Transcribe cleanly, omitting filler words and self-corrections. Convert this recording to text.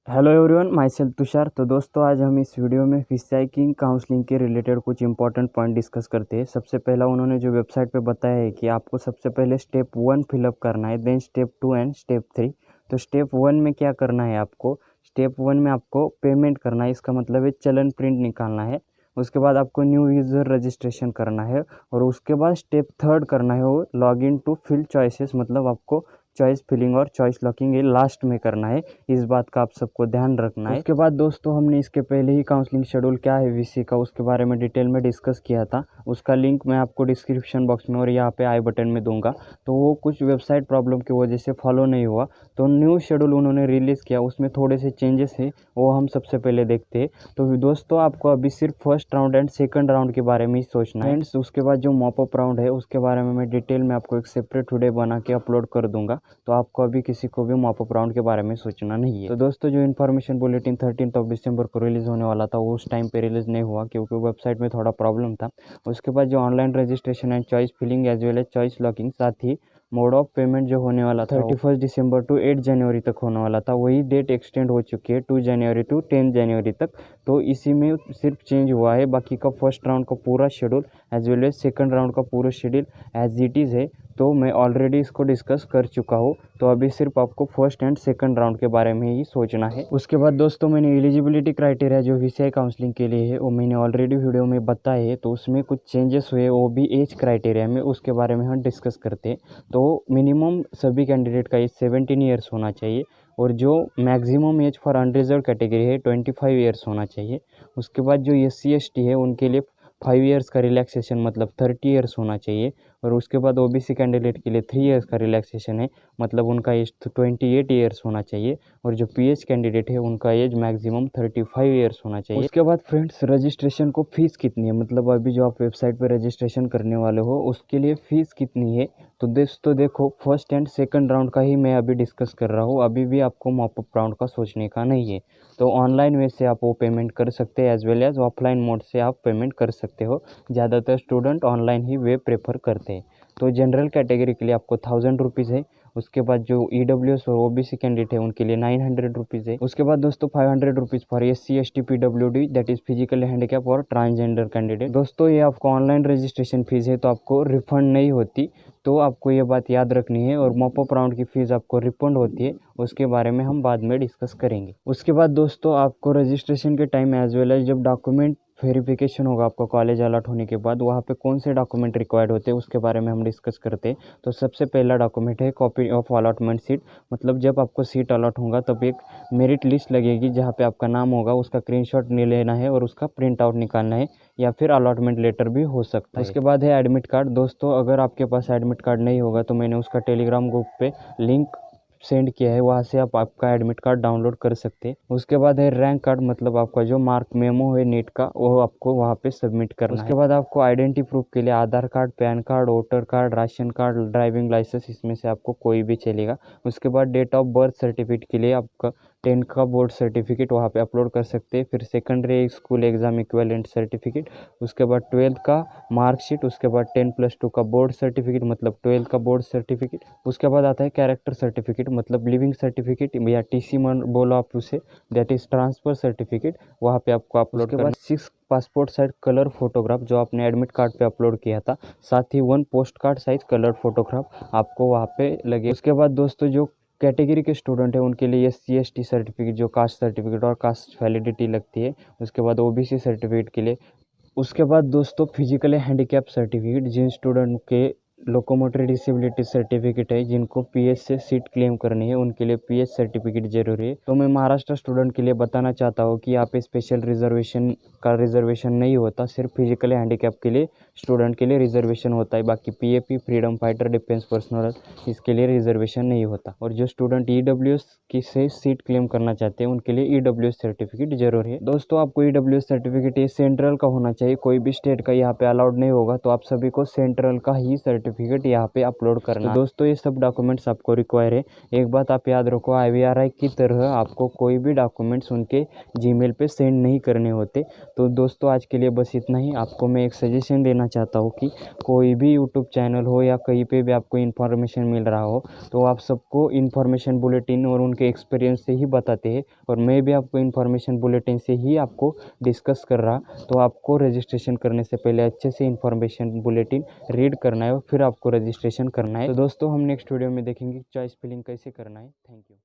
Hello everyone, my self Tushar. तो दोस्तों, आज हम इस वीडियो में फिशसाई की काउंसलिंग के रिलेटेड कुछ इंपॉर्टेंट पॉइंट डिस्कस करते हैं। सबसे पहला उन्होंने जो वेबसाइट पे बताया है कि आपको सबसे पहले स्टेप 1 फिलअप करना है, देन स्टेप 2 एंड स्टेप 3। तो स्टेप 1 में क्या करना है आपको? स्टेप 1 में आपको पेमेंट करना है, इसका मतलब है चलन प्रिंट निकालना है। उसके बाद आपको न्यू यूज़र रजिस्ट्रेशन करना है और उसके बाद स्टेप 3 करना है वो log in to fill choices, मतलब आपको चॉइस फिलिंग और चॉइस लॉकिंग ये लास्ट में करना है। इस बात का आप सबको ध्यान रखना है। उसके बाद दोस्तों, हमने इसके पहले ही काउंसलिंग शेड्यूल क्या है वीसी का, उसके बारे में डिटेल में डिस्कस किया था। उसका लिंक मैं आपको डिस्क्रिप्शन बॉक्स में और यहाँ पे आई बटन में दूंगा। तो वो कुछ वेबसाइट प्रॉब्लम की वजह से फॉलो नहीं हुआ, तो न्यू शेड्यूल उन्होंने रिलीज़ किया, उसमें थोड़े से चेंजेस है, वो हम सबसे पहले देखते हैं। तो दोस्तों, आपको अभी सिर्फ first round and second round के बारे में ही सोचना है फ्रेंड्स। उसके बाद जो मॉपअप राउंड है उसके बारे में मैं डिटेल में आपको एक सेपरेट वीडियो बना के अपलोड कर दूंगा। तो आपको अभी किसी को भी मॉपअप राउंड के बारे में सोचना नहीं है। तो दोस्तों, जो इन्फॉर्मेशन बुलेटिन 13 दिसंबर को रिलीज़ होने वाला था वो उस टाइम पे रिलीज़ नहीं हुआ क्योंकि वेबसाइट में थोड़ा प्रॉब्लम था। उसके बाद जो online registration and choice filling as well as choice locking, साथ ही मोड ऑफ पेमेंट जो होने वाला था 31 दिसंबर टू 8 जनवरी तक होने वाला था, वही डेट एक्सटेंड हो चुकी है 2 जनवरी टू 10 जनवरी तक। तो इसी में सिर्फ चेंज हुआ है, बाकी का फर्स्ट राउंड का पूरा schedule as well as second round का पूरा शेड्यूल एज इट इज़ है। तो मैं ऑलरेडी इसको डिस्कस कर चुका हूँ। तो अभी सिर्फ आपको फर्स्ट एंड सेकंड राउंड के बारे में ही सोचना है। उसके बाद दोस्तों, मैंने एलिजिबिलिटी क्राइटेरिया जो वीसीआई काउंसलिंग के लिए है वो मैंने ऑलरेडी वीडियो में बताया है। तो उसमें कुछ चेंजेस हुए, वो भी एज क्राइटेरिया में, उसके बारे में हम डिस्कस करते हैं। तो मिनिमम सभी कैंडिडेट का एज 17 ईयर्स होना चाहिए और जो maximum age for unreserved category है 25 ईयर्स होना चाहिए। उसके बाद जो SC ST है उनके लिए 5 ईयर्स का रिलैक्सेशन मतलब 30 ईयर्स होना चाहिए। और उसके बाद OBC कैंडिडेट के लिए 3 ईयर्स का रिलैक्सेशन है, मतलब उनका एज 28 ईयर्स होना चाहिए। और जो PH कैंडिडेट है उनका एज मैक्सिमम 35 ईयर्स होना चाहिए। उसके बाद फ्रेंड्स, रजिस्ट्रेशन को फीस कितनी है, मतलब अभी जो आप वेबसाइट पर रजिस्ट्रेशन करने वाले हो उसके लिए फ़ीस कितनी है? तो दोस्तों देखो, फर्स्ट एंड सेकंड राउंड का ही मैं अभी डिस्कस कर रहा हूँ, अभी भी आपको मॉपअप राउंड का सोचने का नहीं है। तो ऑनलाइन वे से आप वो पेमेंट कर सकते हैं as well as offline mode से आप पेमेंट कर सकते हो। ज़्यादातर स्टूडेंट ऑनलाइन ही वे प्रेफर करते हैं। तो जनरल कैटेगरी के लिए आपको 1000 रुपीज़ है। उसके बाद जो EWS और OBC कैंडिडेट है उनके लिए 900 रुपीज़ है। उसके बाद दोस्तों 500 rupees for SC ST PWD, that is physically handicap और ट्रांसजेंडर कैंडिडेट। दोस्तों, ये आपको ऑनलाइन रजिस्ट्रेशन फीस है तो आपको रिफंड नहीं होती, तो आपको ये बात याद रखनी है। और मॉपअप राउंड की फ़ीस आपको रिफंड होती है, उसके बारे में हम बाद में डिस्कस करेंगे। उसके बाद दोस्तों, आपको रजिस्ट्रेशन के टाइम एज वेल एज जब डॉक्यूमेंट वेरिफिकेशन होगा आपका कॉलेज अलॉट होने के बाद, वहाँ पे कौन से डॉक्यूमेंट रिक्वायर्ड होते हैं उसके बारे में हम डिस्कस करते हैं। तो सबसे पहला डॉक्यूमेंट है कॉपी ऑफ अलॉटमेंट सीट, मतलब जब आपको सीट अलॉट होगा तब एक मेरिट लिस्ट लगेगी जहाँ पे आपका नाम होगा, उसका स्क्रीनशॉट लेना है और उसका प्रिंट आउट निकालना है, या फिर अलॉटमेंट लेटर भी हो सकता है। उसके बाद है एडमिट कार्ड। दोस्तों, अगर आपके पास एडमिट कार्ड नहीं होगा तो मैंने उसका टेलीग्राम ग्रुप पे लिंक सेंड किया है, वहाँ से आप आपका एडमिट कार्ड डाउनलोड कर सकते हैं। उसके बाद है रैंक कार्ड, मतलब आपका जो मार्क मेमो है नीट का वो आपको वहाँ पे सबमिट करना है। उसके बाद आपको आइडेंटिटी प्रूफ के लिए Aadhaar card, PAN card, voter card, ration card, driving licence, इसमें से आपको कोई भी चलेगा। उसके बाद डेट ऑफ बर्थ सर्टिफिकेट के लिए आपका 10 का बोर्ड सर्टिफिकेट वहाँ पे अपलोड कर सकते हैं। फिर secondary school exam equivalent certificate, उसके बाद 12th का मार्कशीट, उसके बाद 10+2 का बोर्ड सर्टिफिकेट मतलब 12th का बोर्ड सर्टिफिकेट। उसके बाद आता है कैरेक्टर सर्टिफिकेट, मतलब लिविंग सर्टिफिकेट या TC मन बोलो आप उसे, दैट इज़ ट्रांसफ़र सर्टिफिकेट, वहाँ पे आपको अपलोड करना है। 6 पासपोर्ट साइज कलर फोटोग्राफ जो आपने एडमिट कार्ड पे अपलोड किया था, साथ ही 1 post card size colour photograph आपको वहाँ पे लगे। उसके बाद दोस्तों, जो कैटेगरी के स्टूडेंट हैं उनके लिए SC ST सर्टिफिकेट जो कास्ट सर्टिफिकेट और कास्ट वैलिडिटी लगती है। उसके बाद OBC सर्टिफिकेट के लिए। उसके बाद दोस्तों, फिजिकली हैंडीकैप सर्टिफिकेट, जिन स्टूडेंट के लोकोमोटरी डिसेबिलिटी सर्टिफिकेट है, जिनको PH से सीट क्लेम करनी है, उनके लिए PH सर्टिफिकेट जरूरी है। तो मैं महाराष्ट्र स्टूडेंट के लिए बताना चाहता हूँ कि यहाँ पे स्पेशल रिजर्वेशन का रिजर्वेशन नहीं होता, सिर्फ फिजिकली हैंडीकैप के लिए स्टूडेंट के लिए रिजर्वेशन होता है। बाकी PAP, freedom fighter, defence personnel, इसके लिए रिजर्वेशन नहीं होता। और जो स्टूडेंट EWS की से सीट क्लेम करना चाहते हैं उनके लिए EWS सर्टिफिकेट जरूर है। दोस्तों, आपको EWS सर्टिफिकेट ये सेंट्रल का होना चाहिए, कोई भी स्टेट का यहाँ पे अलाउड नहीं होगा, तो आप सभी को सेंट्रल का ही सर्टिफिकेट सर्टिफिकेट यहाँ पे अपलोड करना। तो दोस्तों ये सब डॉक्यूमेंट्स आपको रिक्वायर है। एक बात आप याद रखो, IVRI की तरह आपको कोई भी डॉक्यूमेंट्स उनके जीमेल पे सेंड नहीं करने होते। तो दोस्तों आज के लिए बस इतना ही। आपको मैं एक सजेशन देना चाहता हूँ कि कोई भी यूट्यूब चैनल हो या कहीं पे भी आपको इन्फॉर्मेशन मिल रहा हो तो आप सबको इन्फॉर्मेशन बुलेटिन और उनके एक्सपीरियंस से ही बताते हैं, और मैं भी आपको इन्फॉर्मेशन बुलेटिन से ही आपको डिस्कस कर रहा। तो आपको रजिस्ट्रेशन करने से पहले अच्छे से इन्फॉर्मेशन बुलेटिन रीड करना है और फिर आपको रजिस्ट्रेशन करना है। तो दोस्तों हम नेक्स्ट वीडियो में देखेंगे चॉइस फिलिंग कैसे करना है। Thank you.